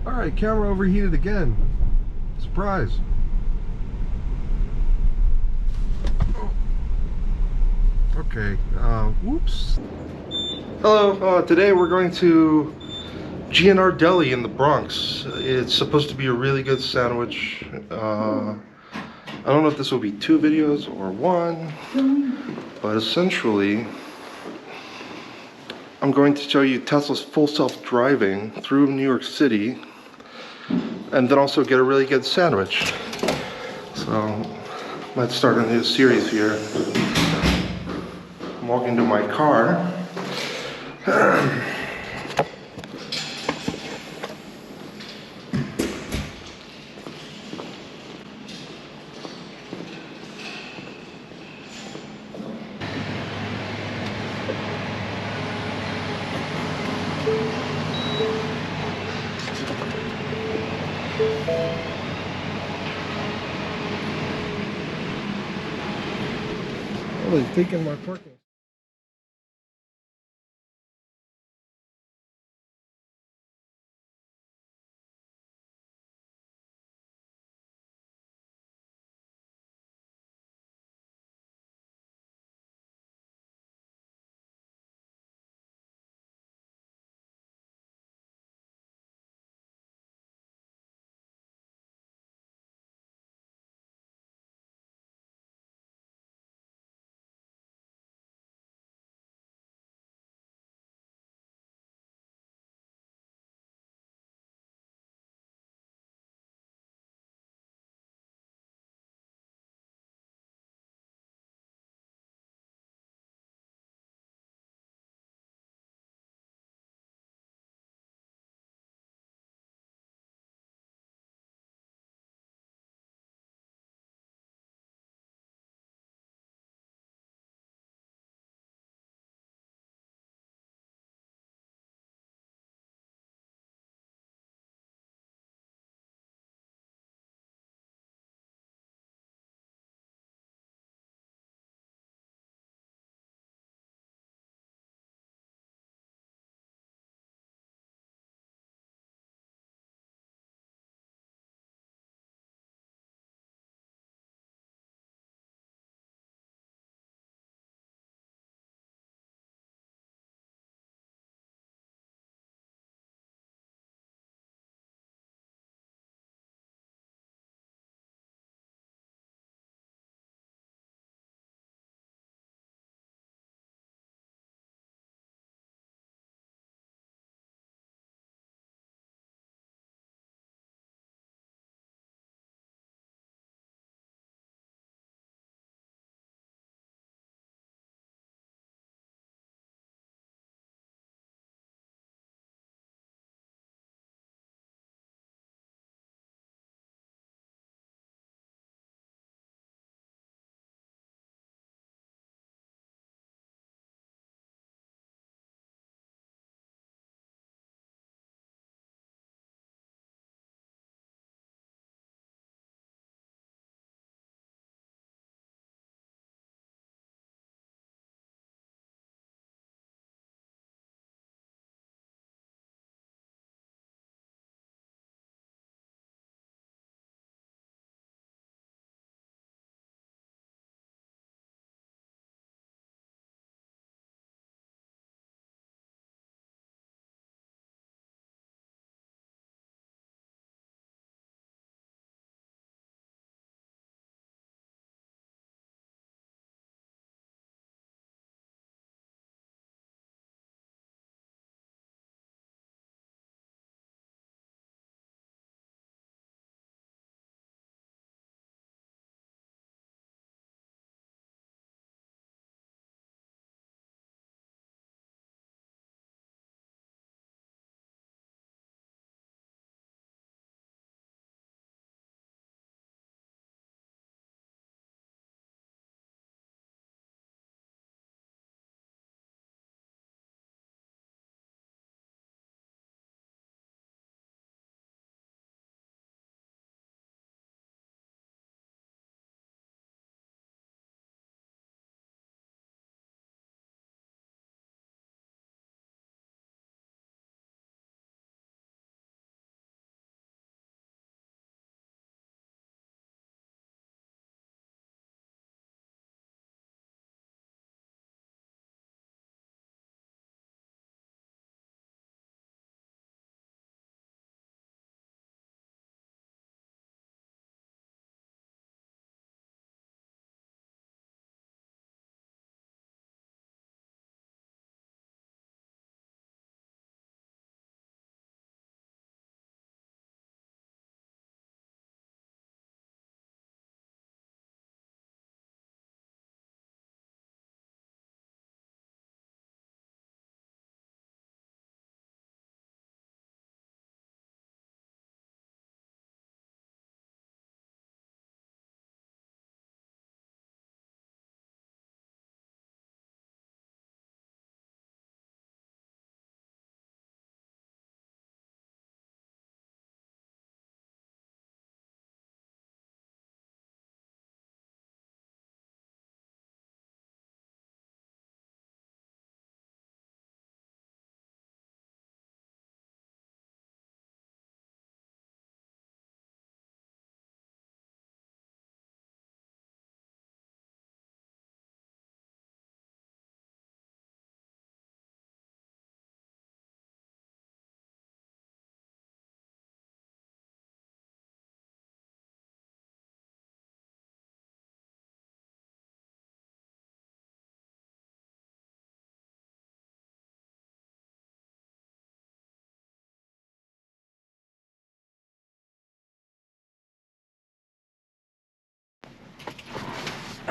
Alright, camera overheated again. Surprise. Okay, whoops. Hello, today we're going to G&R Deli in the Bronx. It's supposed to be a really good sandwich. I don't know if this will be 2 videos or 1, but essentially I'm going to show you Tesla's full self-driving through New York City and then also get a really good sandwich. So let's start a new series here. I'm walking to my car. Oh, they've taken my parking.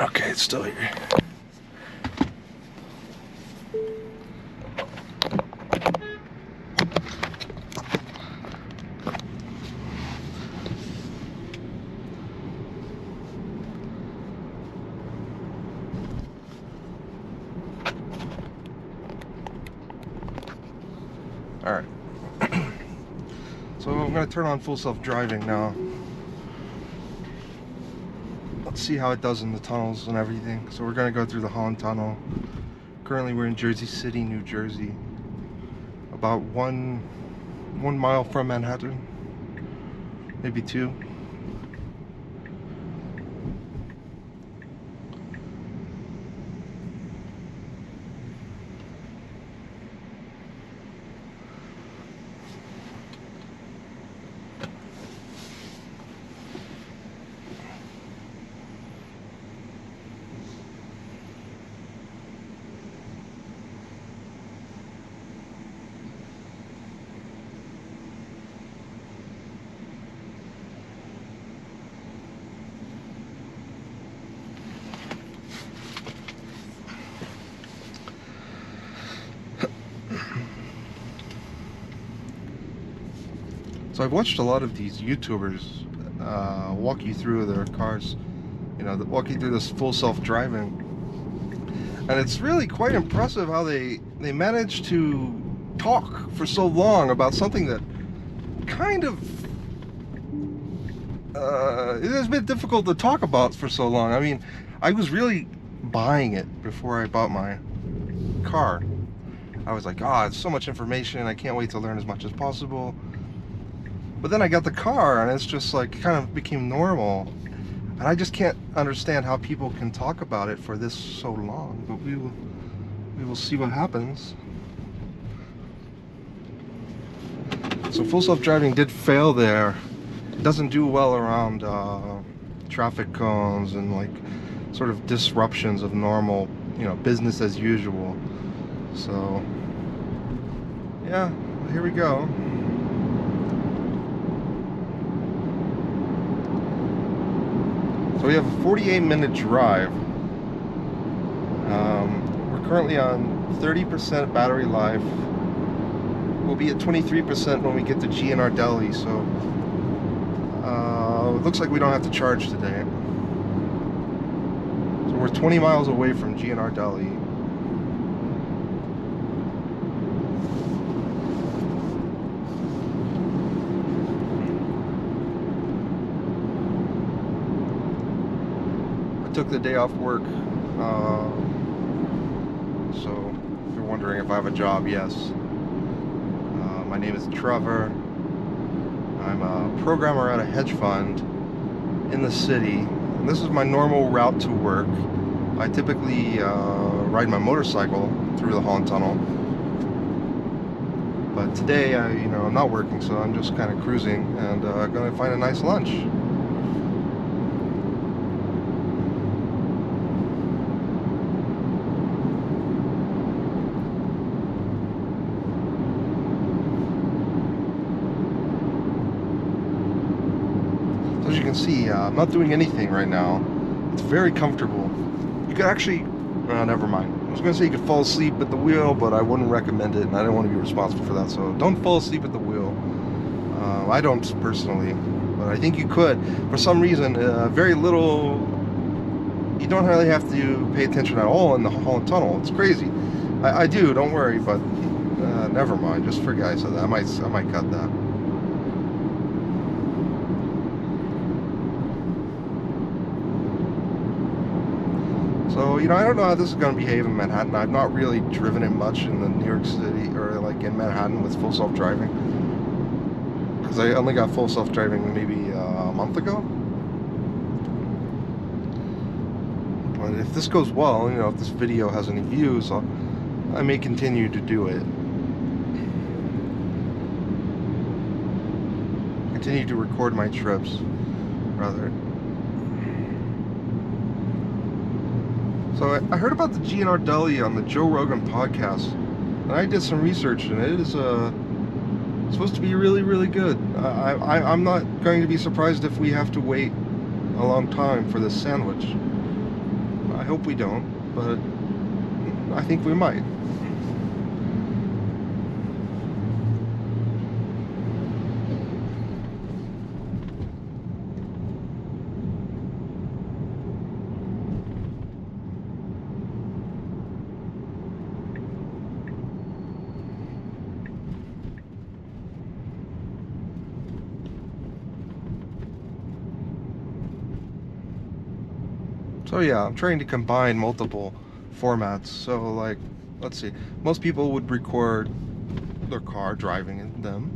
Okay, it's still here. Alright. So I'm going to turn on full self-driving now. Let's see how it does in the tunnels and everything. So we're going to go through the Holland Tunnel. Currently we're in Jersey City, New Jersey. About one mile from Manhattan. Maybe 2. So I've watched a lot of these YouTubers walk you through their cars, you know, walk you through this full self-driving, and it's really quite impressive how they manage to talk for so long about something that kind of it has been difficult to talk about for so long. I mean, I was really buying it before I bought my car. I was like, it's so much information, I can't wait to learn as much as possible. But then I got the car, and it's just like kind of became normal, and I just can't understand how people can talk about it for this so long. But we will see what happens. So full self-driving did fail there. It doesn't do well around traffic cones and like sort of disruptions of normal, you know, business as usual. So yeah, here we go. So we have a 48-minute drive. We're currently on 30% battery life. We'll be at 23% when we get to G&R Deli, so it looks like we don't have to charge today. So we're 20 miles away from G&R Deli. Took the day off work, so if you're wondering if I have a job, yes. My name is Trevor. I'm a programmer at a hedge fund in the city, and this is my normal route to work. I typically ride my motorcycle through the Holland Tunnel, but today I'm not working, so I'm just kind of cruising and gonna find a nice lunch. As you can see, I'm not doing anything right now. It's very comfortable. You could actually, never mind. I was going to say you could fall asleep at the wheel, but I wouldn't recommend it, and I don't want to be responsible for that, so don't fall asleep at the wheel. I don't personally, but I think you could. For some reason, very little, you don't really have to pay attention at all in the Holland Tunnel. It's crazy. I do, don't worry, but never mind. Just forget I said that. I might cut that. So, I don't know how this is going to behave in Manhattan. I've not really driven it much in the New York City, or like in Manhattan with full self-driving. Because I only got full self-driving maybe a month ago. But if this goes well, if this video has any views, I may continue to do it. Continue to record my trips, rather. So I heard about the G&R Deli on the Joe Rogan podcast, and I did some research, and it is supposed to be really, really good. I'm not going to be surprised if we have to wait a long time for this sandwich. I hope we don't, but I think we might. So yeah, I'm trying to combine multiple formats. So like, let's see, most people would record their car driving in them,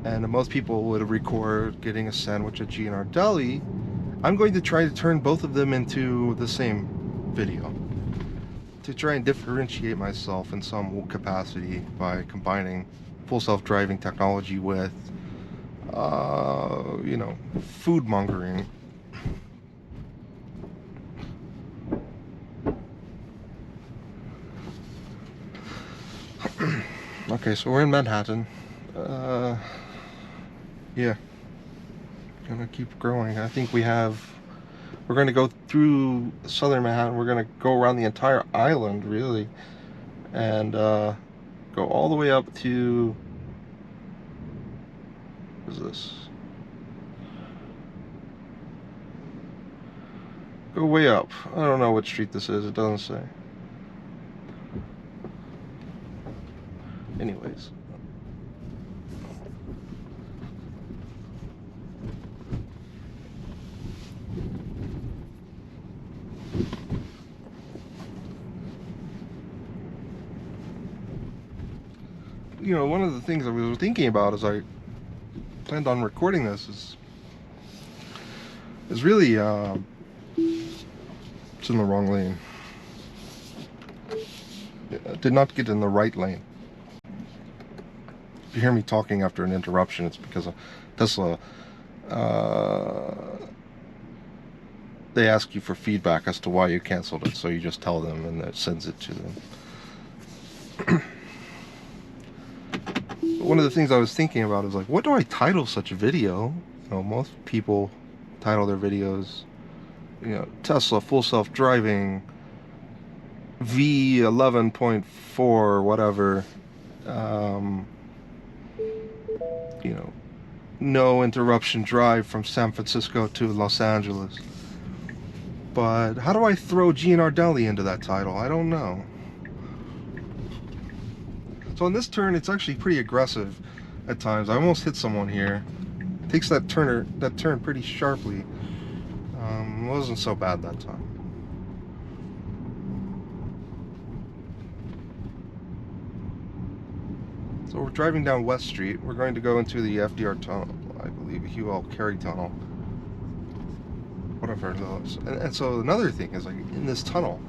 and most people would record getting a sandwich at G&R Deli. I'm going to try to turn both of them into the same video to try and differentiate myself in some capacity by combining full self-driving technology with you know, food mongering. Okay, so we're in Manhattan. Yeah, gonna keep growing. I think we're gonna go through southern Manhattan. We're gonna go around the entire island, really, and go all the way up to, what is this? Go way up. I don't know what street this is. It doesn't say. Anyways. You know, one of the things I was thinking about as I planned on recording this is really it's in the wrong lane. I did not get in the right lane. If you hear me talking after an interruption, it's because of Tesla. They ask you for feedback as to why you canceled it, so you just tell them and it sends it to them. One of the things I was thinking about is like, what do I title such a video? You know, most people title their videos, you know, Tesla full self-driving V11.4 whatever, you know, no interruption drive from San Francisco to Los Angeles. But how do I throw G&R Deli into that title? I don't know. So in this turn, it's actually pretty aggressive at times. I almost hit someone here. Takes that turn pretty sharply. It wasn't so bad that time. So we're driving down West Street. We're going to go into the FDR tunnel, I believe, Hugh L. Carey tunnel. Whatever those. And so another thing is, like, in this tunnel,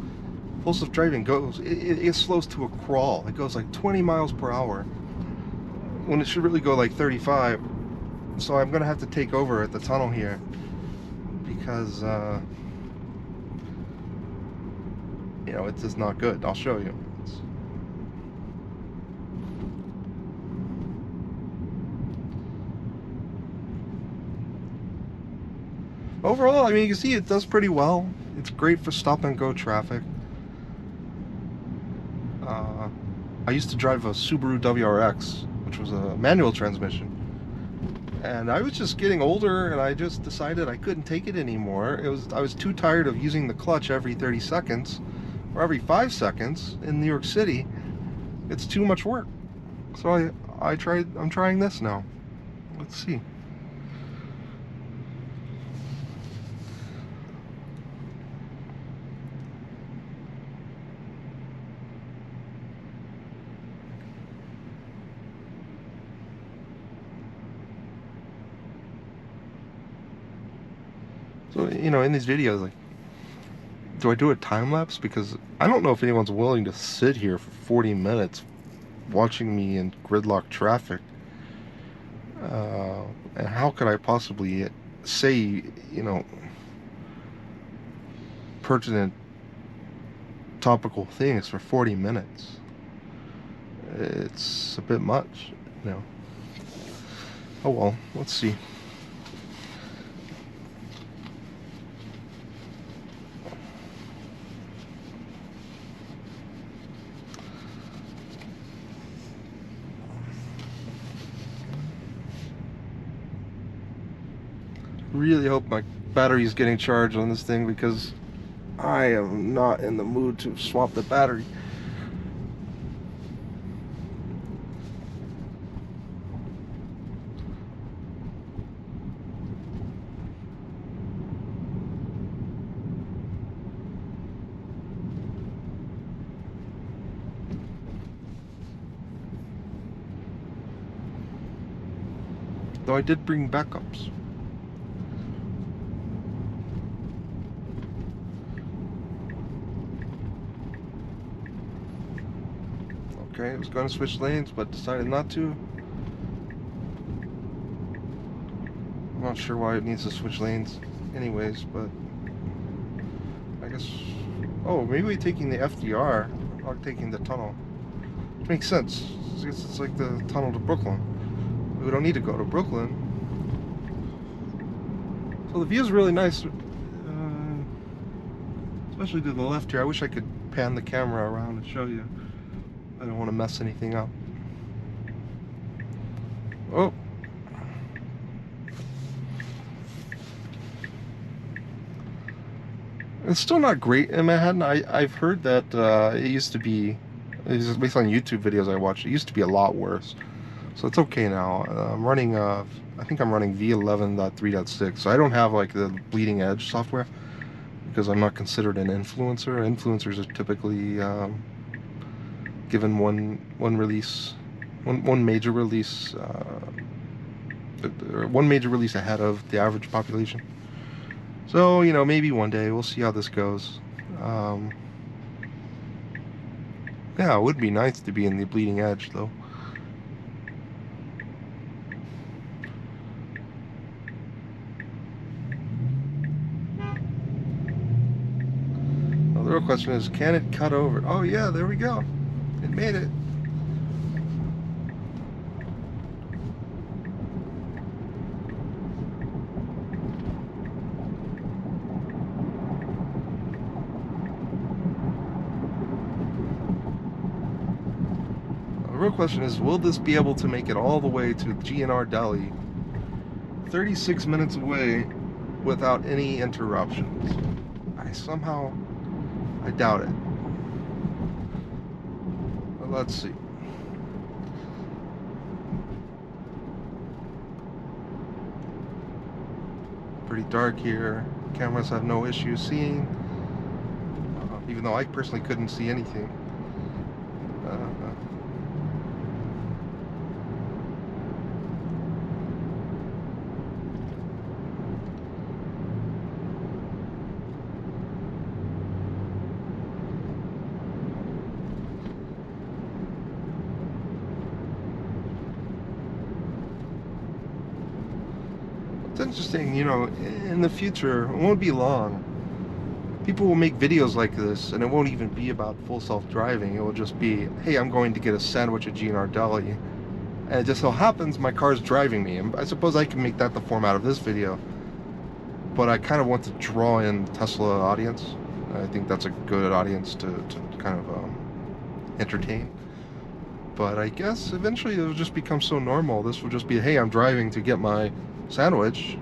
full self-driving goes, it slows to a crawl. It goes like 20 miles per hour when it should really go like 35. So I'm gonna have to take over at the tunnel here because you know, it is not good. I'll show you. Overall, I mean, you can see it does pretty well. It's great for stop and go traffic. I used to drive a Subaru WRX, which was a manual transmission, and I was just getting older, and I just decided I couldn't take it anymore. I was too tired of using the clutch every 30 seconds or every 5 seconds in New York City. It's too much work. So I'm trying this now. Let's see. So, you know, in these videos, like, do I do a time lapse? Because I don't know if anyone's willing to sit here for 40 minutes watching me in gridlock traffic. And how could I possibly say, you know, pertinent topical things for 40 minutes? It's a bit much, you know. Oh well, let's see. really hope my battery's getting charged on this thing, because I am not in the mood to swap the battery. Though I did bring backups. Okay, I was going to switch lanes, but decided not to. I'm not sure why it needs to switch lanes anyways, but I guess... Oh, maybe we're taking the FDR, not taking the tunnel. Which makes sense. It's like the tunnel to Brooklyn. We don't need to go to Brooklyn. So the view is really nice, especially to the left here. I wish I could pan the camera around and show you. I don't want to mess anything up. Oh. It's still not great in Manhattan. I've heard that it used to be, based on YouTube videos I watched, it used to be a lot worse. So it's okay now. I'm running, I think I'm running V11.3.6. So I don't have like the bleeding edge software, because I'm not considered an influencer. Influencers are typically given one release, one major release, or one major release ahead of the average population. So, you know, maybe one day we'll see how this goes. Yeah, it would be nice to be in the bleeding edge, though. Well, the real question is, can it cut over? Oh yeah, there we go. It made it. The real question is, will this be able to make it all the way to G&R Deli, 36 minutes away, without any interruptions? I doubt it. But let's see. Pretty dark here. Cameras have no issue seeing, even though I personally couldn't see anything. It's interesting, you know, in the future, it won't be long, people will make videos like this, and it won't even be about full self-driving. It will just be, hey, I'm going to get a sandwich at G&R Deli, and it just so happens my car's driving me. And I suppose I can make that the format of this video, but I kind of want to draw in Tesla audience. I think that's a good audience to kind of entertain. But I guess eventually it'll just become so normal. This will just be, hey, I'm driving to get my sandwich,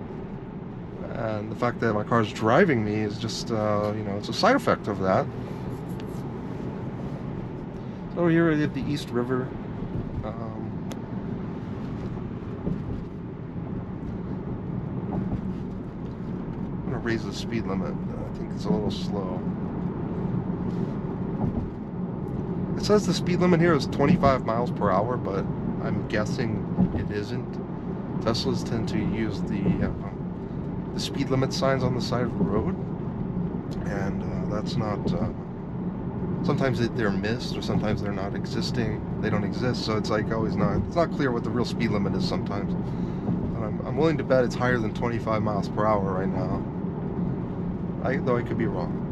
and the fact that my car's driving me is just, you know, it's a side effect of that. So here at the East River, I'm gonna raise the speed limit. I think it's a little slow. It says the speed limit here is 25 miles per hour, but I'm guessing it isn't. Teslas tend to use the speed limit signs on the side of the road, and that's not, sometimes they're missed, or sometimes they're not existing, they don't exist, so it's like always it's not clear what the real speed limit is sometimes. I'm willing to bet it's higher than 25 miles per hour right now, though I could be wrong.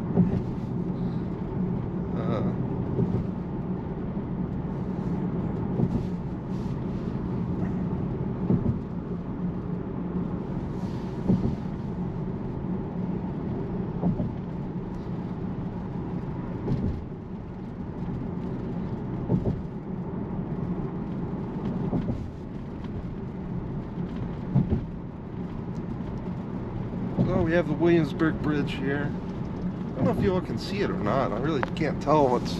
So we have the Williamsburg Bridge here. I don't know if you all can see it or not. I really can't tell what's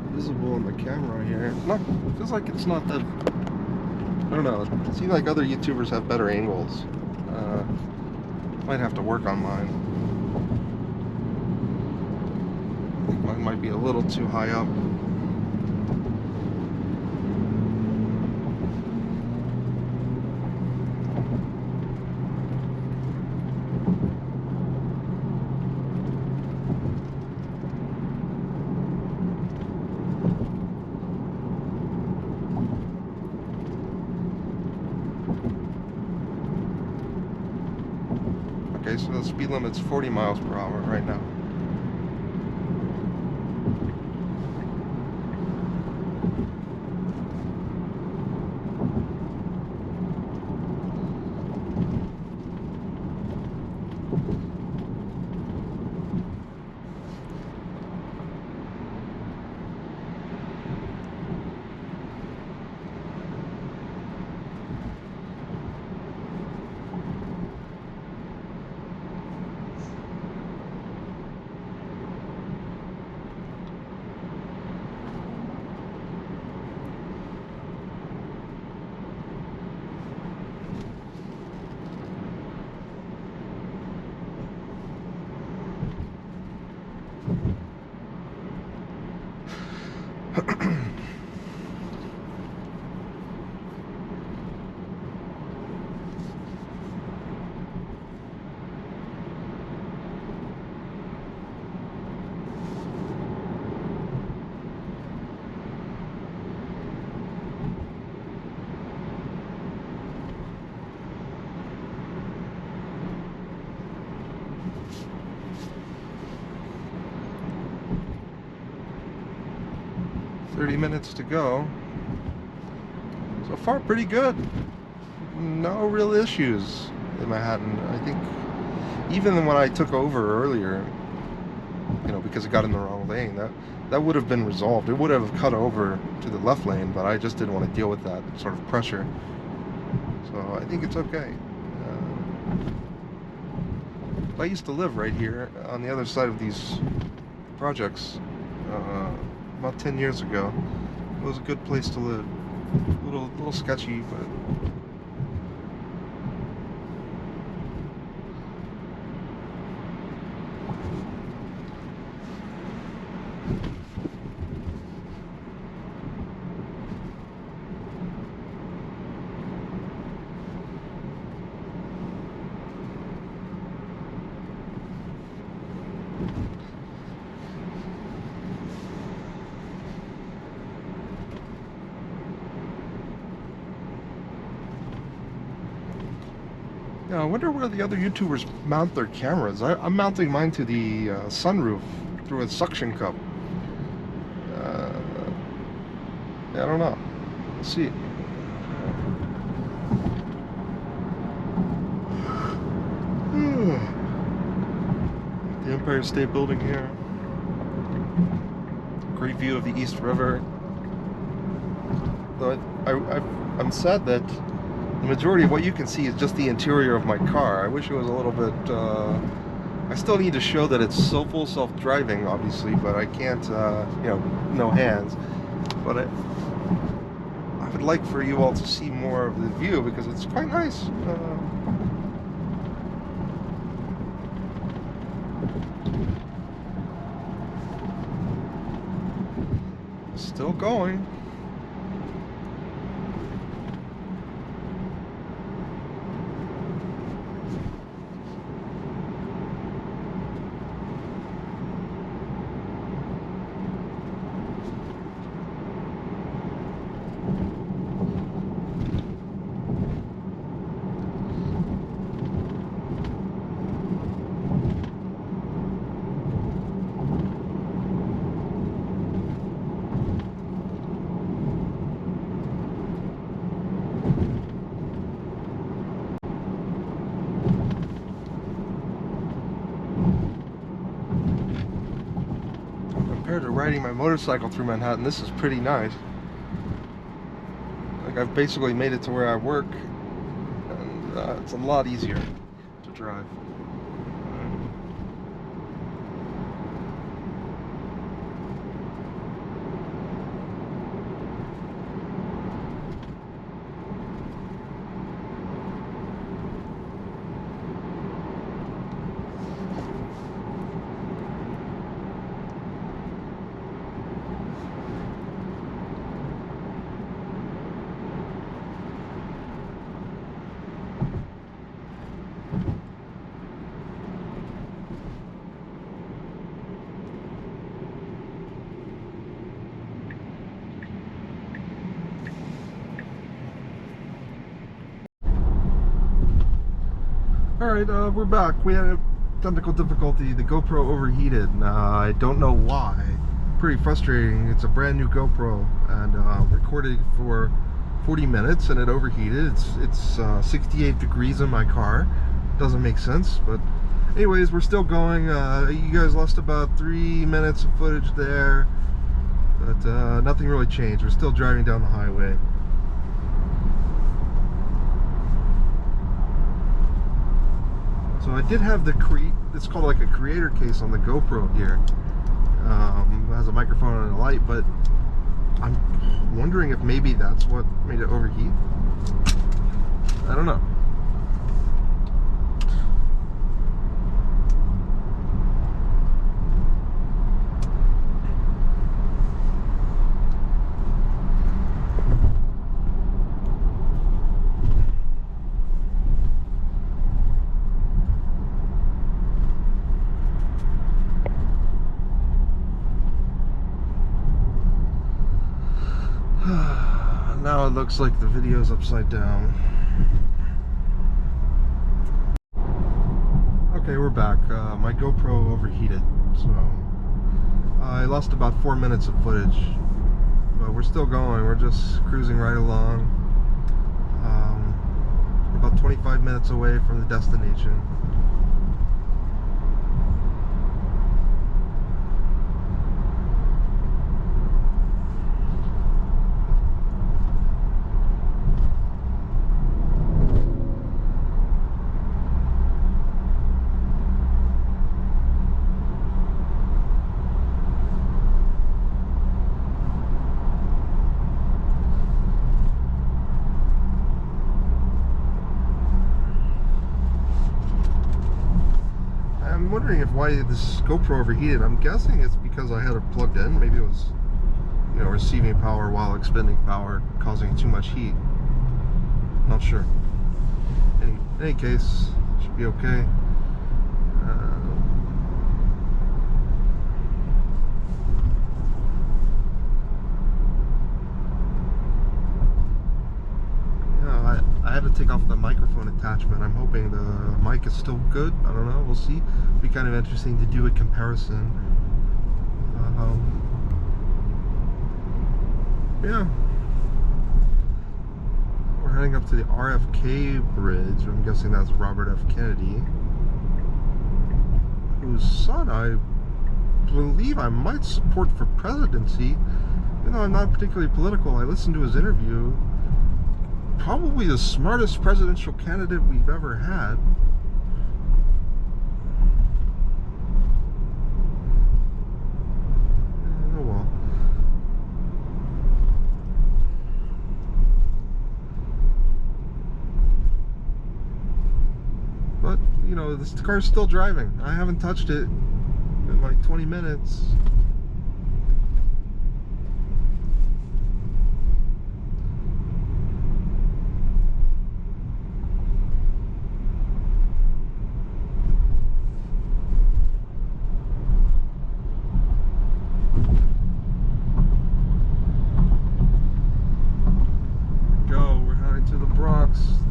visible in the camera here. It feels like it's not that. I don't know. It seems like other YouTubers have better angles. Might have to work on mine. I think mine might be a little too high up. Okay, so the speed limit's 40 miles per hour right now. Minutes to go. So far, pretty good. No real issues in Manhattan. I think even when I took over earlier, you know, because it got in the wrong lane, that would have been resolved. It would have cut over to the left lane, but I just didn't want to deal with that sort of pressure. So I think it's okay. I used to live right here on the other side of these projects about 10 years ago. It was a good place to live. A little sketchy, but yeah, I wonder where the other YouTubers mount their cameras. I'm mounting mine to the sunroof through a suction cup. Yeah, I don't know. Let's see. The Empire State Building here. Great view of the East River. Though I'm sad that the majority of what you can see is just the interior of my car. I wish it was a little bit, I still need to show that it's full self-driving, obviously, but I can't, you know, no hands. But I would like for you all to see more of the view because it's quite nice. Still going. Compared to riding my motorcycle through Manhattan, this is pretty nice. Like, I've basically made it to where I work, and it's a lot easier to drive. Alright, we're back. We had a technical difficulty. The GoPro overheated. I don't know why. Pretty frustrating. It's a brand new GoPro and recorded for 40 minutes and it overheated. It's 68 degrees in my car. Doesn't make sense, but anyways, we're still going. You guys lost about 3 minutes of footage there, but nothing really changed. We're still driving down the highway. So I did have it's called like a creator case on the GoPro here. It has a microphone and a light, but I'm wondering if maybe that's what made it overheat. I don't know. Now it looks like the video's upside down. Okay, we're back. My GoPro overheated, so I lost about 4 minutes of footage, but we're still going. We're just cruising right along. We're about 25 minutes away from the destination. I'm wondering why this GoPro overheated. I'm guessing it's because I had it plugged in. Maybe it was, receiving power while expending power, causing too much heat. Not sure. In any case, it should be okay. I had to take off the microphone attachment. I'm hoping the mic is still good. I don't know. We'll see. It'll be kind of interesting to do a comparison. Yeah. We're heading up to the RFK Bridge. I'm guessing that's Robert F. Kennedy, whose son I believe I might support for presidency. Even though I'm not particularly political, I listened to his interview. Probably the smartest presidential candidate we've ever had. Oh well. But, this car's still driving. I haven't touched it in like 20 minutes.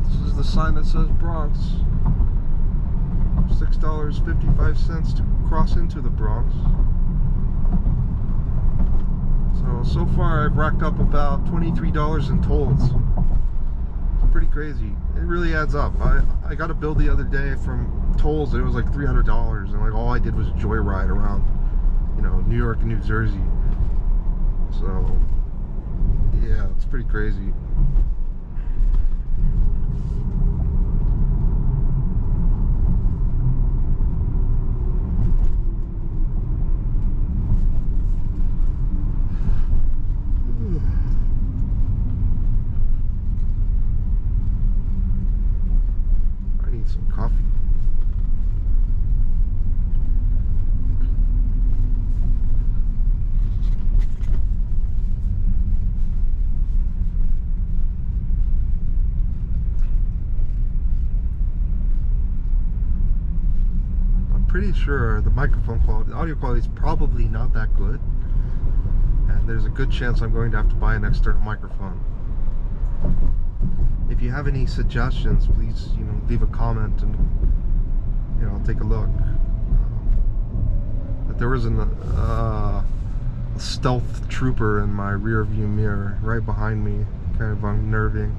This is the sign that says Bronx. $6.55 to cross into the Bronx. So far I've racked up about $23 in tolls. It's pretty crazy. It really adds up. I got a bill the other day from tolls. It was like $300, and like all I did was joyride around, New York and New Jersey. So yeah, it's pretty crazy. Some coffee. I'm pretty sure the microphone quality, the audio quality is probably not that good, and there's a good chance I'm going to have to buy an external microphone. If you have any suggestions, please, leave a comment and you know, take a look. But there was a stealth trooper in my rear view mirror right behind me, kind of unnerving.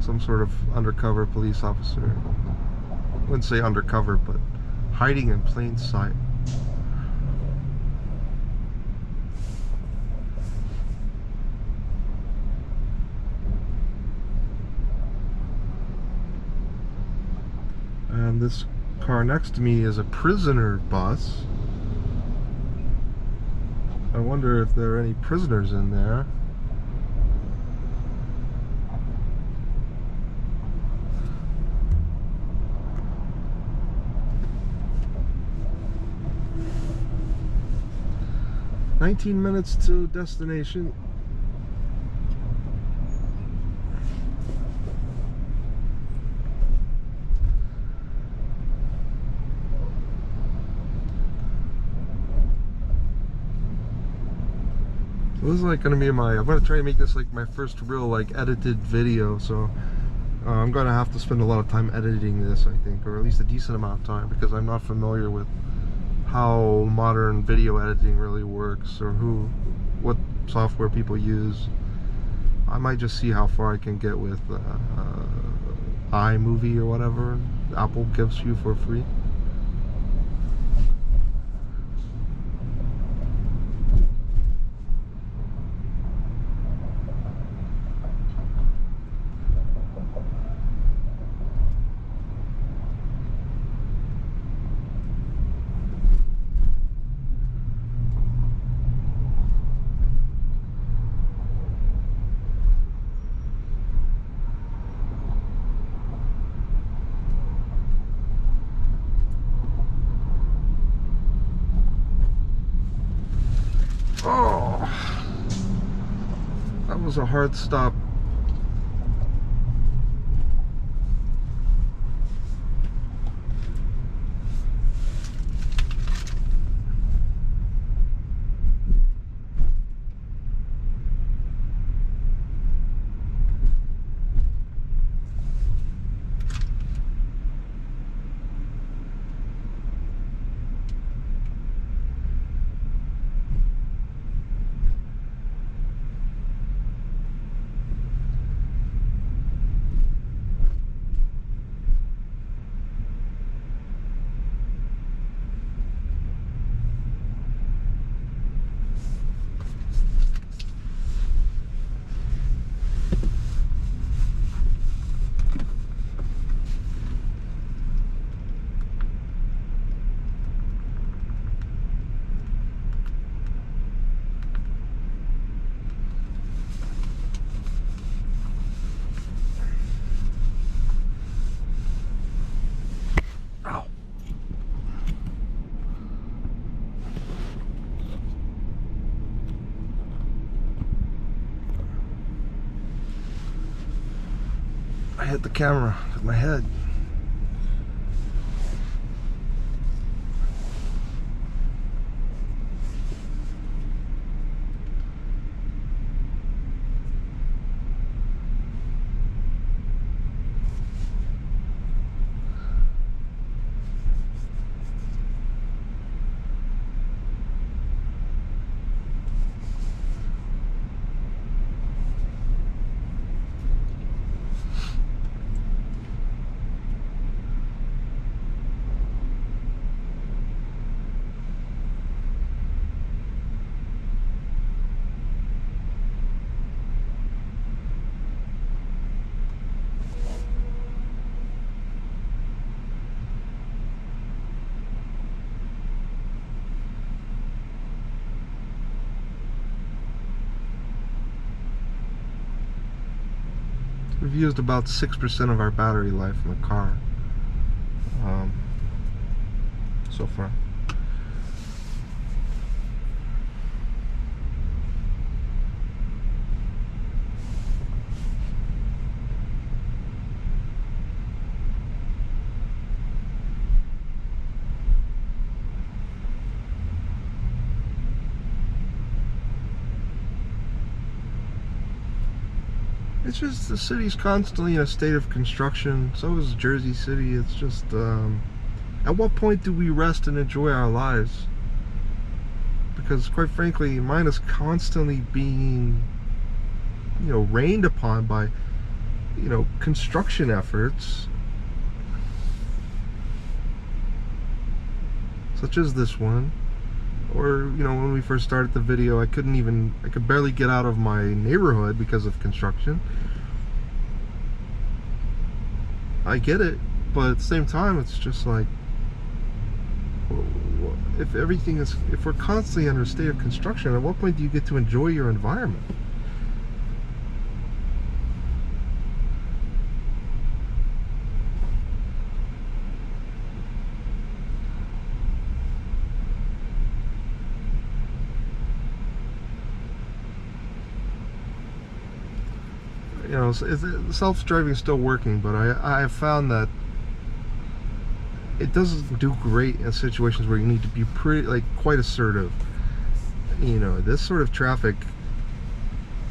Some sort of undercover police officer. I wouldn't say undercover, but hiding in plain sight. And this car next to me is a prisoner bus. I wonder if there are any prisoners in there. "19 minutes to destination." So this is like gonna be I'm gonna try to make this like my first real like edited video, so I'm gonna have to spend a lot of time editing this, I think, or at least a decent amount of time, because I'm not familiar with how modern video editing really works, or what software people use. I might just see how far I can get with iMovie or whatever Apple gives you for free. Oh, that was a hard stop. I hit the camera with my head. We've used about 6% of our battery life in the car so far. It's just the city's constantly in a state of construction. So is Jersey City. It's just, at what point do we rest and enjoy our lives? Because quite frankly, mine is constantly being, rained upon by, construction efforts. Such as this one. Or, when we first started the video, I could barely get out of my neighborhood because of construction. I get it, but at the same time, it's just like, if we're constantly under a state of construction, at what point do you get to enjoy your environment? Self-driving is still working, but I have found that it doesn't do great in situations where you need to be quite assertive. This sort of traffic,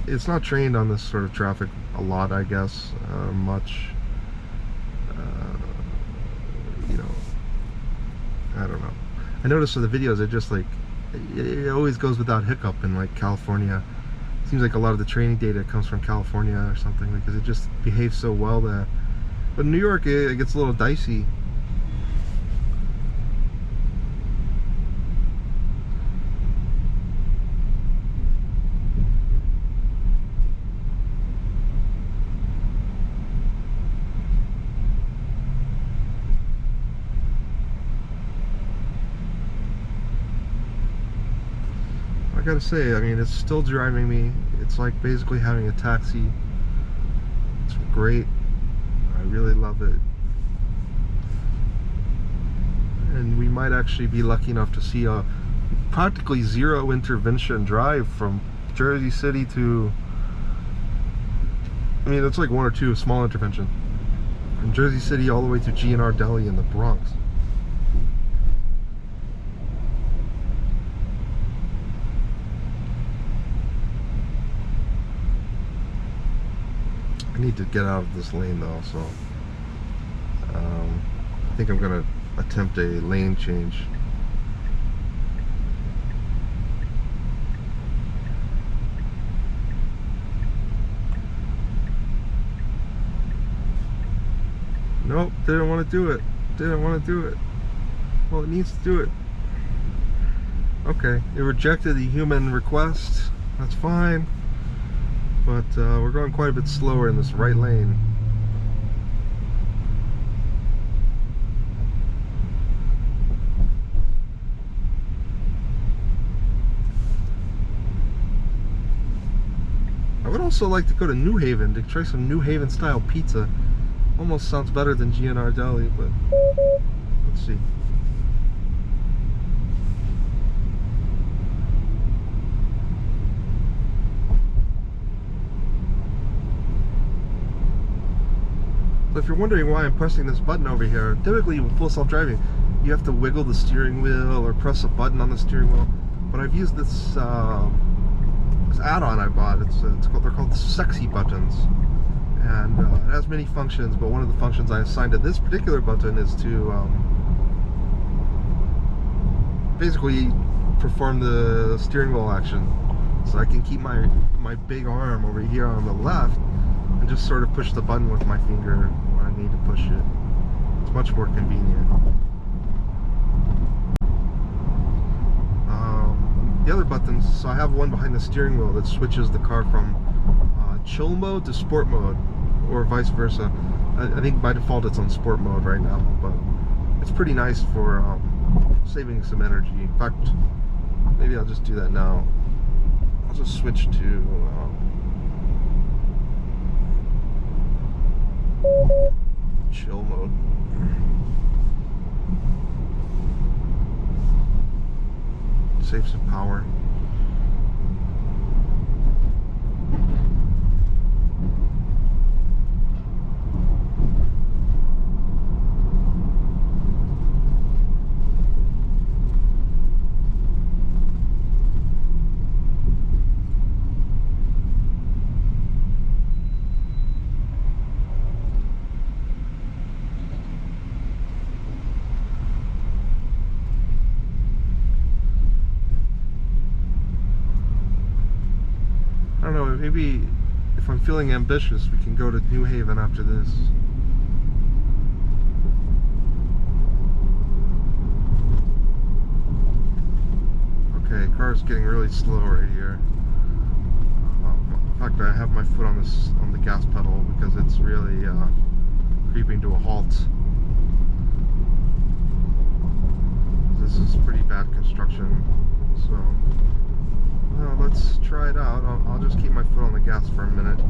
it's not trained on this sort of traffic a lot, I guess, much. I don't know. I noticed in the videos, it always goes without hiccup in California. Seems like a lot of the training data comes from California or something, because it just behaves so well there. But in New York, it gets a little dicey. I gotta say, it's still driving me. It's like basically having a taxi. It's great. I really love it. And we might actually be lucky enough to see a practically zero intervention drive from Jersey City to, it's like one or two small intervention. From Jersey City all the way to G&R Deli in the Bronx. I need to get out of this lane though, so I think I'm gonna attempt a lane change. Nope, didn't want to do it. Didn't want to do it. Well, it needs to do it. Okay, it rejected the human request. That's fine. But we're going quite a bit slower in this right lane. I would also like to go to New Haven to try some New Haven style pizza. Almost sounds better than G&R Deli, but let's see. So if you're wondering why I'm pressing this button over here, typically with full self-driving, you have to wiggle the steering wheel or press a button on the steering wheel. But I've used this add-on I bought. They're called the sexy buttons, and it has many functions. But one of the functions I assigned to this particular button is to basically perform the steering wheel action. So I can keep my big arm over here on the left and just sort of push the button with my finger when I need to push it. It's much more convenient. The other buttons, so I have one behind the steering wheel that switches the car from chill mode to sport mode, or vice versa. I think by default it's on sport mode right now, but it's pretty nice for saving some energy. In fact, maybe I'll just do that now. I'll just switch to chill mode. Save some power. maybe if I'm feeling ambitious, we can go to New Haven after this. Okay, car's getting really slow right here. In fact, I have my foot on the gas pedal because it's really creeping to a halt. This is pretty bad construction, so let's try it out. I'll just keep my foot on the gas for a minute.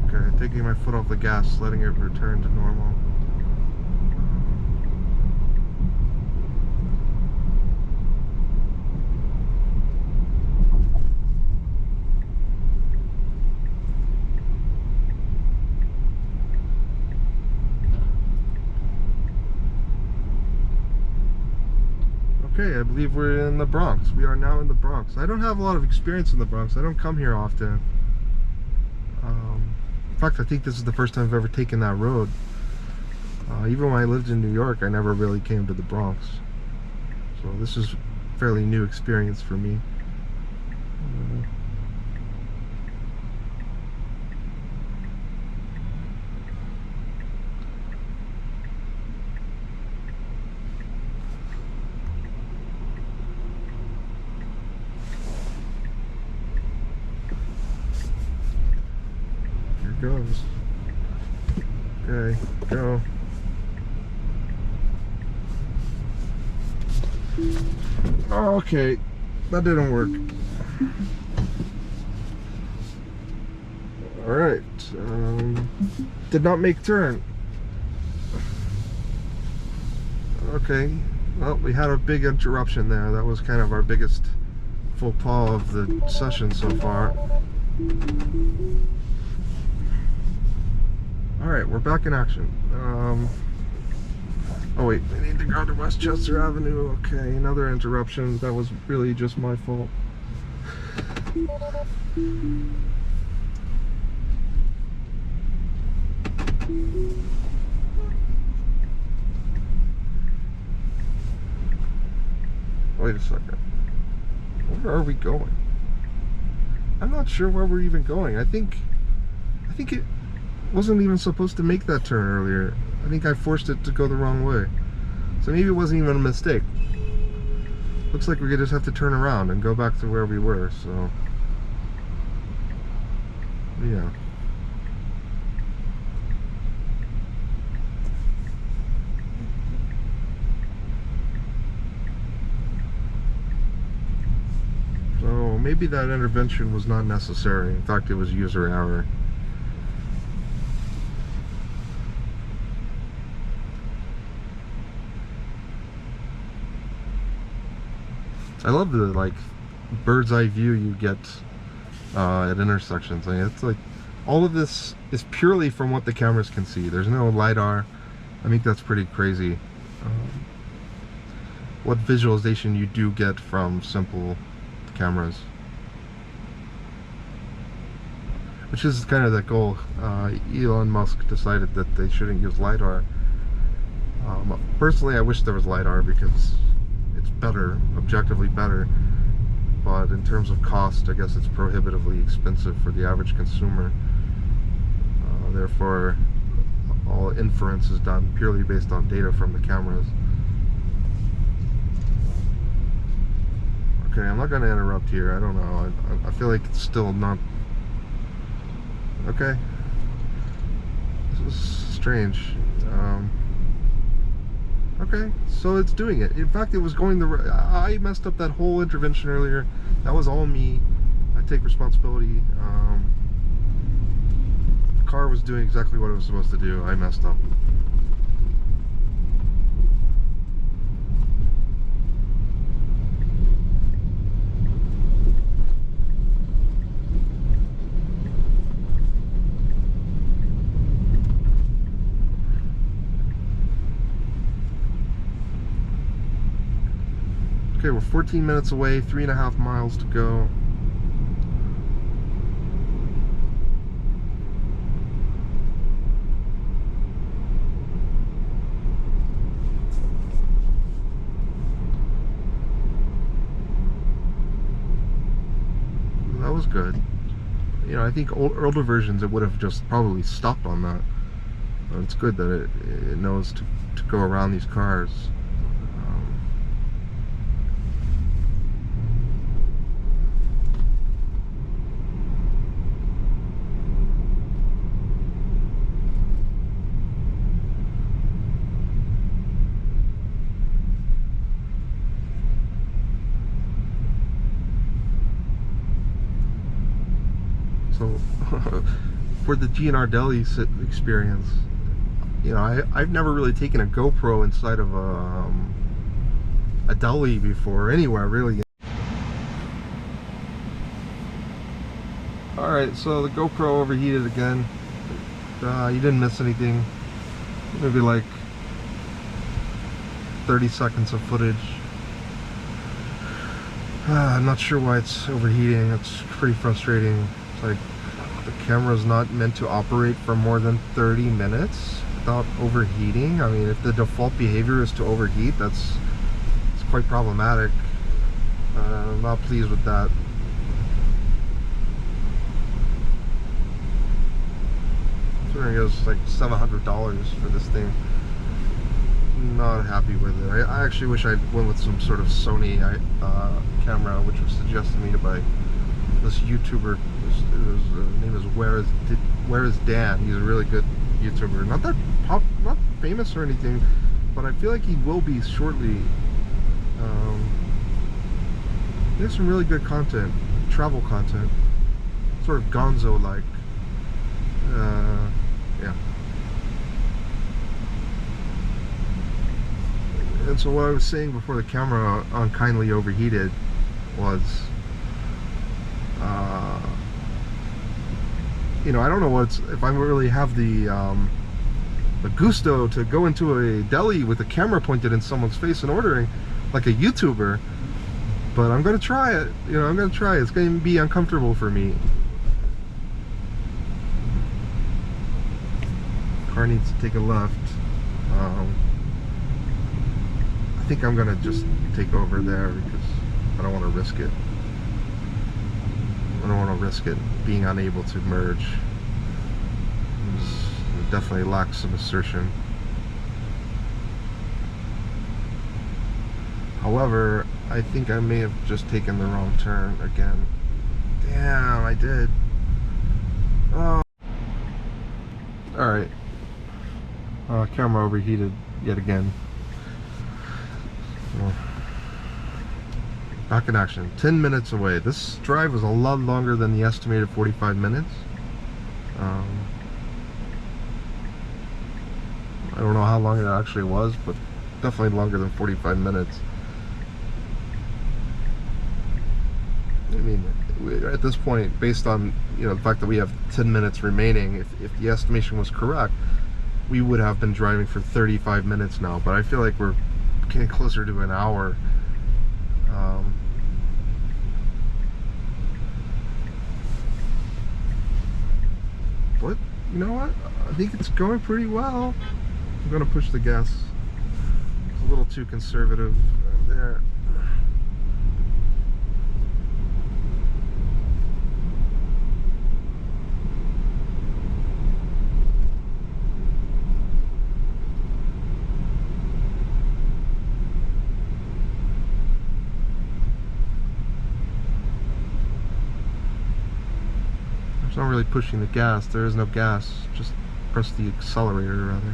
Okay, taking my foot off the gas, letting it return to normal. Okay, I believe we're in the Bronx. We are now in the Bronx. I don't have a lot of experience in the Bronx. I don't come here often. In fact, I think this is the first time I've ever taken that road. Even when I lived in New York, I never really came to the Bronx. So this is a fairly new experience for me. Goes. Okay, go. Okay, that didn't work. Alright, did not make turn. Okay, well, we had a big interruption there. That was kind of our biggest faux pas of the session so far. Alright, we're back in action. Oh wait, we need to go to Westchester Avenue. Okay, another interruption. That was really just my fault. Wait a second. Where are we going? I'm not sure where we're even going. I think it wasn't even supposed to make that turn earlier. I think I forced it to go the wrong way. So maybe it wasn't even a mistake. Looks like we just have to turn around and go back to where we were, so yeah. So maybe that intervention was not necessary. In fact, it was user error. I love the like bird's eye view you get at intersections. I mean, it's like all of this is purely from what the cameras can see. There's no LiDAR. I think that's pretty crazy. What visualization you do get from simple cameras, which is kind of the goal. Elon Musk decided that they shouldn't use LiDAR. Personally, I wish there was LiDAR because it's better, objectively better, but in terms of cost, I guess it's prohibitively expensive for the average consumer. Therefore, all inference is done purely based on data from the cameras. Okay, I'm not going to interrupt here. I don't know. I feel like it's still not... Okay. This is strange. Okay, so it's doing it. In fact, it was going the... I messed up that whole intervention earlier. That was all me. I take responsibility. The car was doing exactly what it was supposed to do. I messed up. Okay, we're 14 minutes away, 3.5 miles to go. was good. You know, I think older versions it would have just probably stopped on that. But it's good that it knows to go around these cars. So for the G&R Deli experience, you know, I've never really taken a GoPro inside of a deli before, anywhere really. Alright, so the GoPro overheated again. You didn't miss anything. Maybe like 30 seconds of footage. I'm not sure why it's overheating. It's pretty frustrating. It's like the camera's not meant to operate for more than 30 minutes without overheating. I mean, if the default behavior is to overheat, it's quite problematic. I'm not pleased with that. It was like $700 for this thing. Not happy with it. I actually wish I went with some sort of Sony camera, which was suggested me to buy this YouTuber. His name is Where is Dan. He's a really good YouTuber. Not that not famous or anything, but I feel like he will be shortly. He has some really good content, travel content, sort of Gonzo-like. Yeah. And so what I was saying before the camera unkindly overheated was, you know, I don't know if I really have the gusto to go into a deli with a camera pointed in someone's face and ordering like a YouTuber, but I'm gonna try it. You know, I'm gonna try it. It's gonna be uncomfortable for me. Car needs to take a left. I think I'm gonna just take over there because I don't want to risk it. I don't want to risk it being unable to merge. It definitely lacks some assertion. However, I think I may have just taken the wrong turn again. Damn, I did. Oh. Alright. Camera overheated yet again. Back in action. 10 minutes away. This drive was a lot longer than the estimated 45 minutes. I don't know how long it actually was, but definitely longer than 45 minutes. I mean, at this point, based on, you know, the fact that we have 10 minutes remaining, if the estimation was correct, we would have been driving for 35 minutes now, but I feel like we're getting closer to an hour. But you know what? I think it's going pretty well. I'm gonna push the gas. It's a little too conservative there. Not really pushing the gas. There is no gas. Just press the accelerator rather.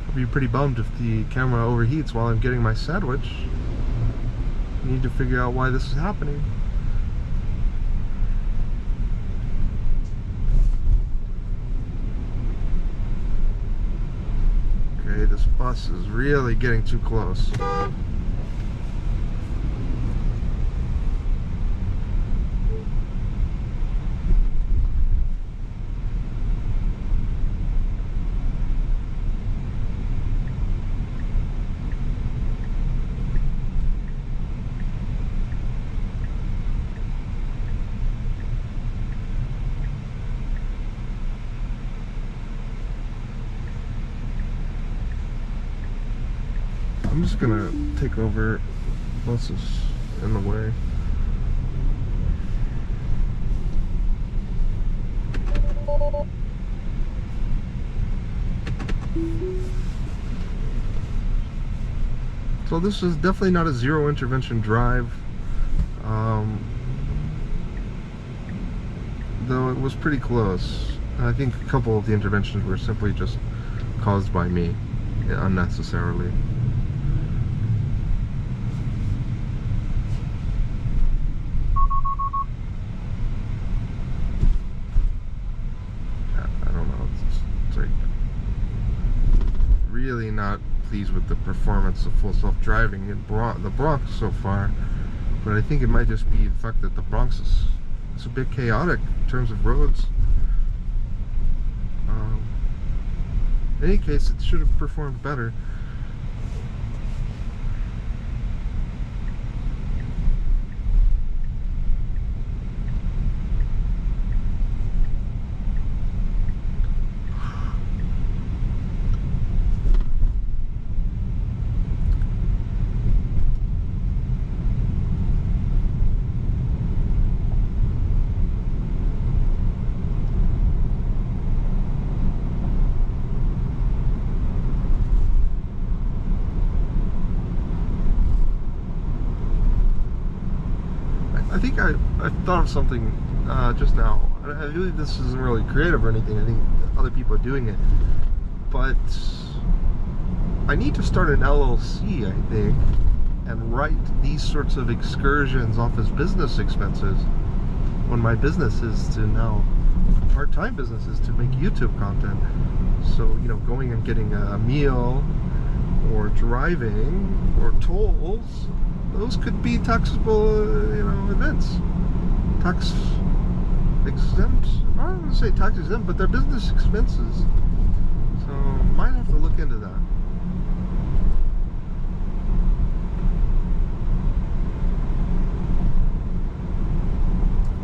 I'll be pretty bummed if the camera overheats while I'm getting my sandwich. I need to figure out why this is happening. Okay, this bus is really getting too close. I'm just gonna take over buses in the way. So this is definitely not a zero intervention drive, though it was pretty close. I think a couple of the interventions were simply just caused by me, unnecessarily. I don't know, it's like really not pleased with the performance of full self-driving in the Bronx so far, but I think it might just be the fact that the Bronx is a bit chaotic in terms of roads. In any case, it should have performed better. I think I thought of something just now. I really, this isn't really creative or anything. I think other people are doing it, but I need to start an LLC, I think, and write these sorts of excursions off as business expenses when my business is to now, part-time business is to make YouTube content. So, you know, going and getting a meal or driving or tolls, those could be taxable, you know, events. Tax exempt. I don't want to say tax exempt, but they're business expenses. So might have to look into that.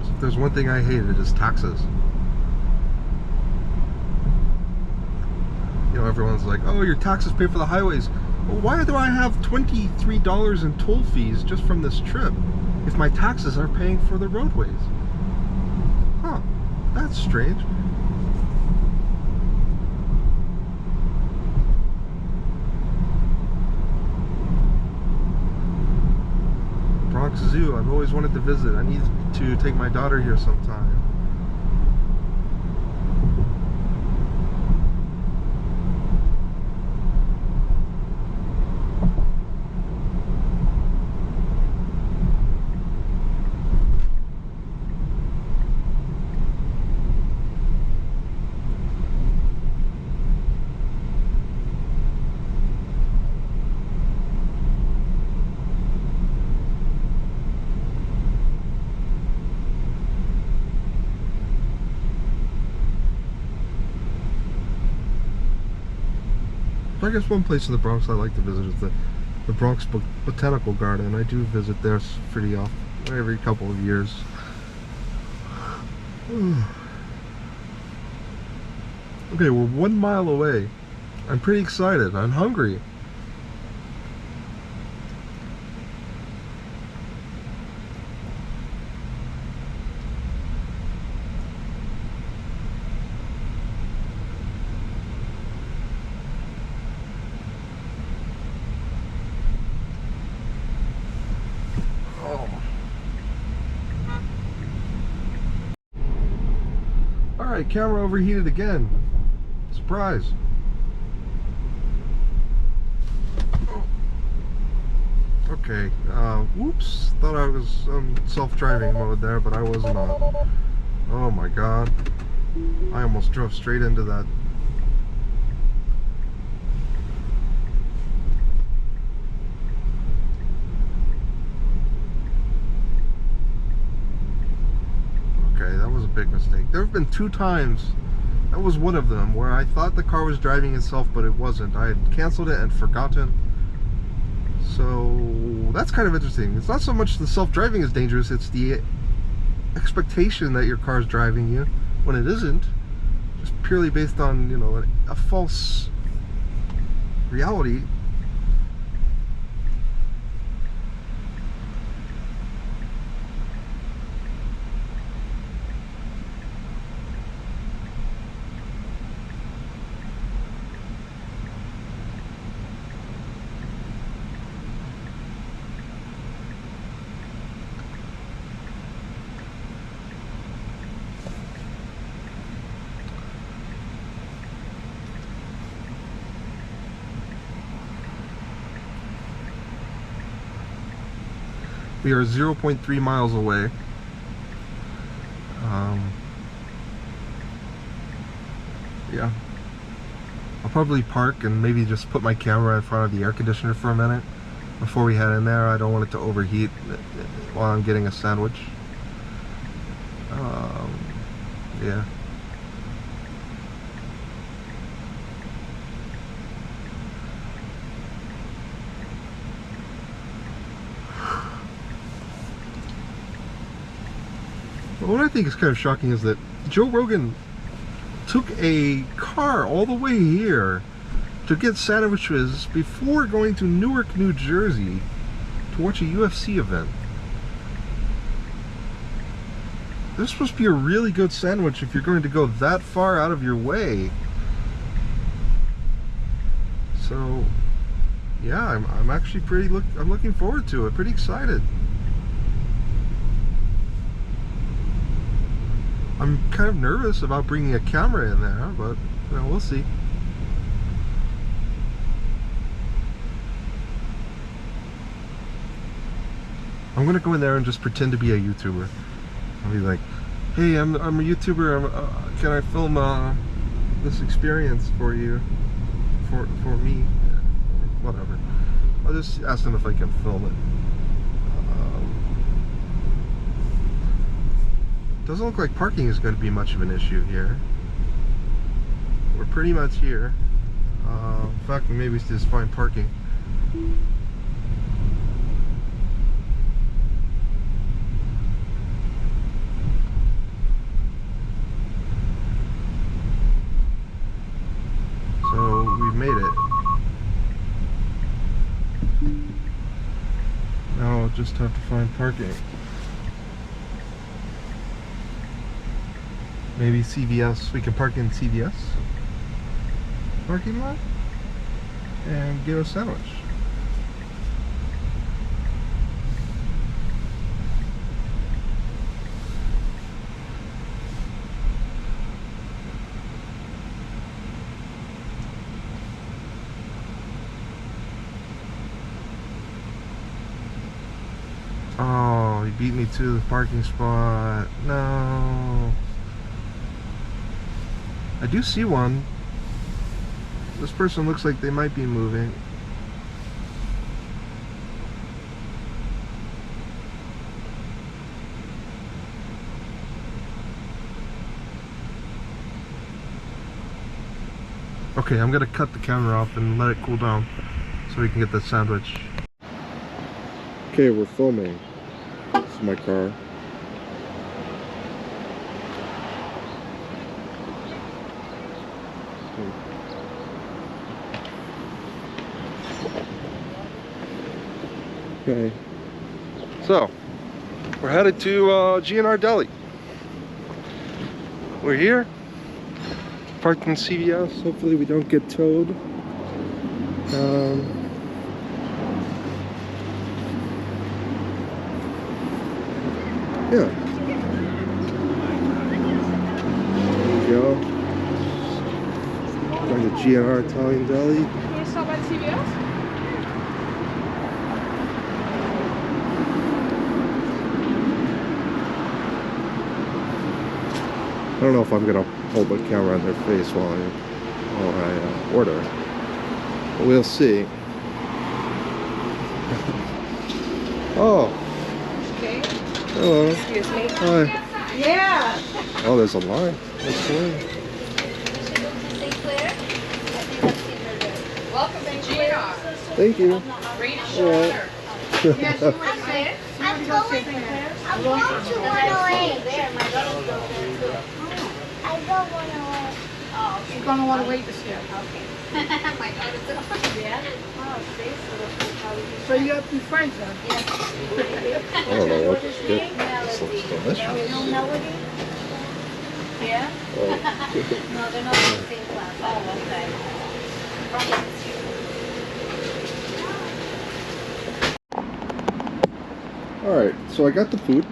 So if there's one thing I hate, it is taxes. You know, everyone's like, oh, your taxes pay for the highways. Well, why do I have $23 in toll fees just from this trip if my taxes are paying for the roadways? Huh, that's strange. Bronx Zoo, I've always wanted to visit. I need to take my daughter here sometime. I guess one place in the Bronx I like to visit is the Bronx Botanical Garden. I do visit there pretty often, every couple of years. Okay, we're 1 mile away. I'm pretty excited. I'm hungry. Alright, camera overheated again. Surprise. Okay, whoops. Thought I was on self-driving mode there, but I was not. Oh my god. I almost drove straight into that. That was a big mistake. There have been 2 times, that was one of them, where I thought the car was driving itself, but it wasn't. I had canceled it and forgotten. So that's kind of interesting. It's not so much the self-driving is dangerous, it's the expectation that your car's driving you when it isn't, just purely based on, you know, a false reality. We are 0.3 miles away. Yeah. I'll probably park and maybe just put my camera in front of the air conditioner for a minute before we head in there. I don't want it to overheat while I'm getting a sandwich. Yeah. What I think is kind of shocking is that Joe Rogan took a car all the way here to get sandwiches before going to Newark, New Jersey to watch a UFC event. This is supposed to be a really good sandwich if you're going to go that far out of your way. So, yeah, I'm actually I'm looking forward to it. Pretty excited. I'm kind of nervous about bringing a camera in there, but you know, we'll see. I'm gonna go in there and just pretend to be a YouTuber. I'll be like, "Hey, I'm a YouTuber. Can I film this experience for you, for me?" Whatever. I'll just ask them if I can film it. Doesn't look like parking is going to be much of an issue here. We're pretty much here. In fact, maybe we should just find parking. So we've made it. Now I'll just have to find parking. Maybe CVS, we can park in CVS parking lot and get a sandwich. Oh, he beat me to the parking spot. No. I do see one. This person looks like they might be moving. Okay, I'm gonna cut the camera off and let it cool down so we can get the sandwich. Okay, we're filming. This is my car. Okay, so we're headed to G&R Deli. We're here, parked in CVS. Hopefully we don't get towed. Yeah. There we go. Going to G&R Italian Deli. Can you stop at CVS? I don't know if I'm gonna hold the camera on their face while I order. But we'll see. Oh. Okay. Hello. Excuse me. Hi. Yeah. Oh, there's a line. That's cool. Welcome to G&R. Thank you. Read a shoulder. Yes, you were sick. I'm going to 108. I go 108. Oh, she's going to want to wait to see it. Okay. My daughter's yeah. Oh, so you have to be friends then? Yes. I don't know what this is. This looks delicious. No melody? Yeah? Oh. No, they're not in the same class. Oh, okay. Alright, so I got the food.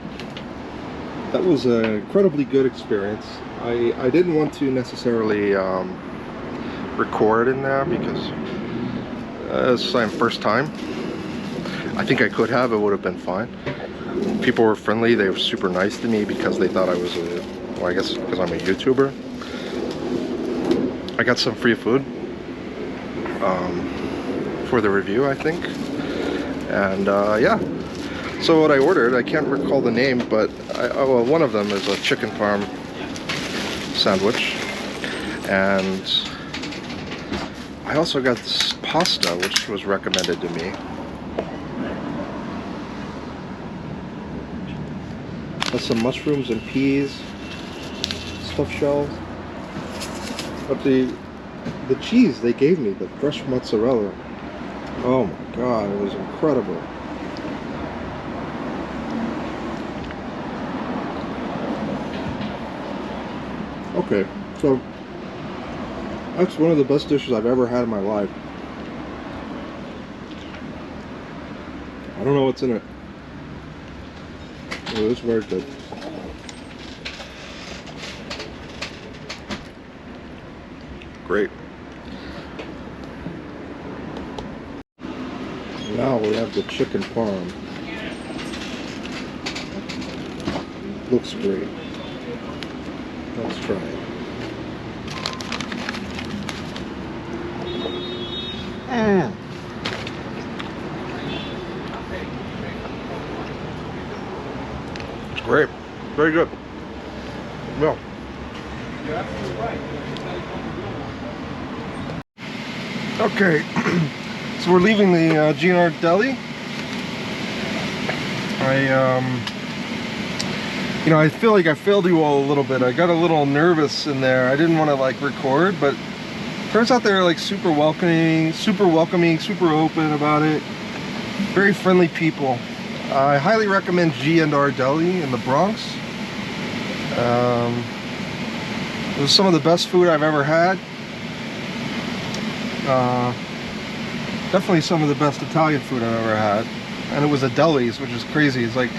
That was an incredibly good experience. I didn't want to necessarily record in there because it's my first time. I think I could have, it would have been fine. People were friendly. They were super nice to me because they thought I was a, well, I guess because I'm a YouTuber. I got some free food for the review, I think. And yeah. So what I ordered, I can't recall the name, but well, one of them is a chicken parm sandwich. And I also got this pasta, which was recommended to me. Has some mushrooms and peas, stuffed shells. But the cheese they gave me, the fresh mozzarella, oh my god, it was incredible. Okay, so that's one of the best dishes I've ever had in my life. I don't know what's in it. Oh, it's very good. Great. Now we have the chicken parm. Looks great. Let's try it. It's great. Very good. Well. Okay, so we're leaving the G&R Deli. You know, I feel like I failed you all a little bit. I got a little nervous in there. I didn't want to like record, but turns out they're like super welcoming, super open about it. Very friendly people. I highly recommend G&R Deli in the Bronx. It was some of the best food I've ever had. Definitely some of the best Italian food I've ever had. And it was a Deli's, which is crazy. It's like,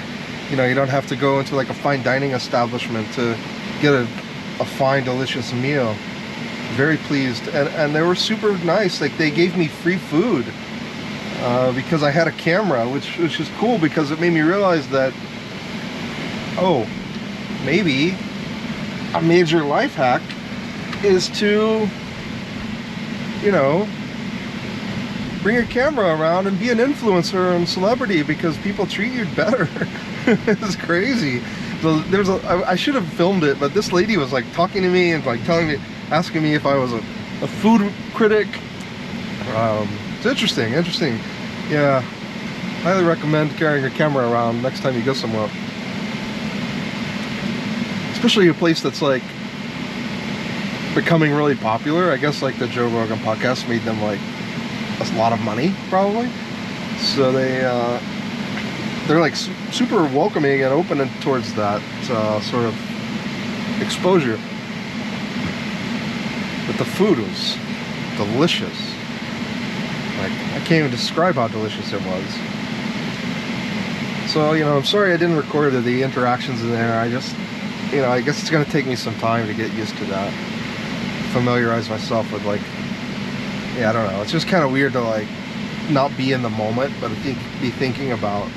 you know, you don't have to go into like a fine dining establishment to get a fine, delicious meal. Very pleased. And they were super nice. Like, they gave me free food because I had a camera, which is cool because it made me realize that, oh, maybe a major life hack is to, you know, bring a camera around and be an influencer and celebrity because people treat you better. It's crazy. So I should have filmed it, but this lady was like talking to me and like asking me if I was a food critic. It's interesting. Yeah, highly recommend carrying your camera around next time you go somewhere. Especially a place that's like becoming really popular. I guess like the Joe Rogan podcast made them like a lot of money, probably. So they're like super welcoming and open towards that sort of exposure. But the food was delicious. Like, I can't even describe how delicious it was. So, you know, I'm sorry I didn't record the interactions in there. I just, you know, I guess it's gonna take me some time to get used to that. Familiarize myself with like, yeah, I don't know. It's just kind of weird to like not be in the moment, but be thinking about,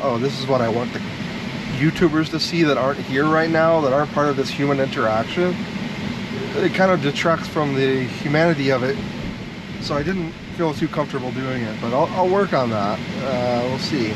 oh, this is what I want the YouTubers to see that aren't here right now, that aren't part of this human interaction. It kind of detracts from the humanity of it. So I didn't feel too comfortable doing it, but I'll work on that. We'll see.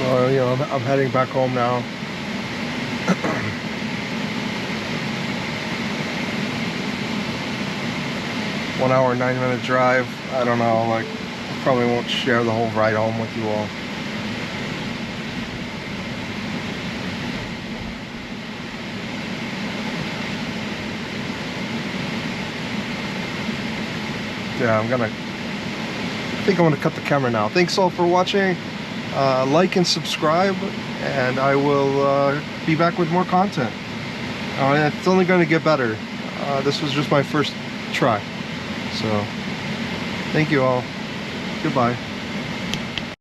So, you know, I'm heading back home now. 1 hour, 9-minute drive. I don't know, like, I probably won't share the whole ride home with you all. Yeah, I think I'm gonna cut the camera now. Thanks all for watching. Like and subscribe, and I will be back with more content. It's only going to get better. This was just my first try. So, thank you all. Goodbye.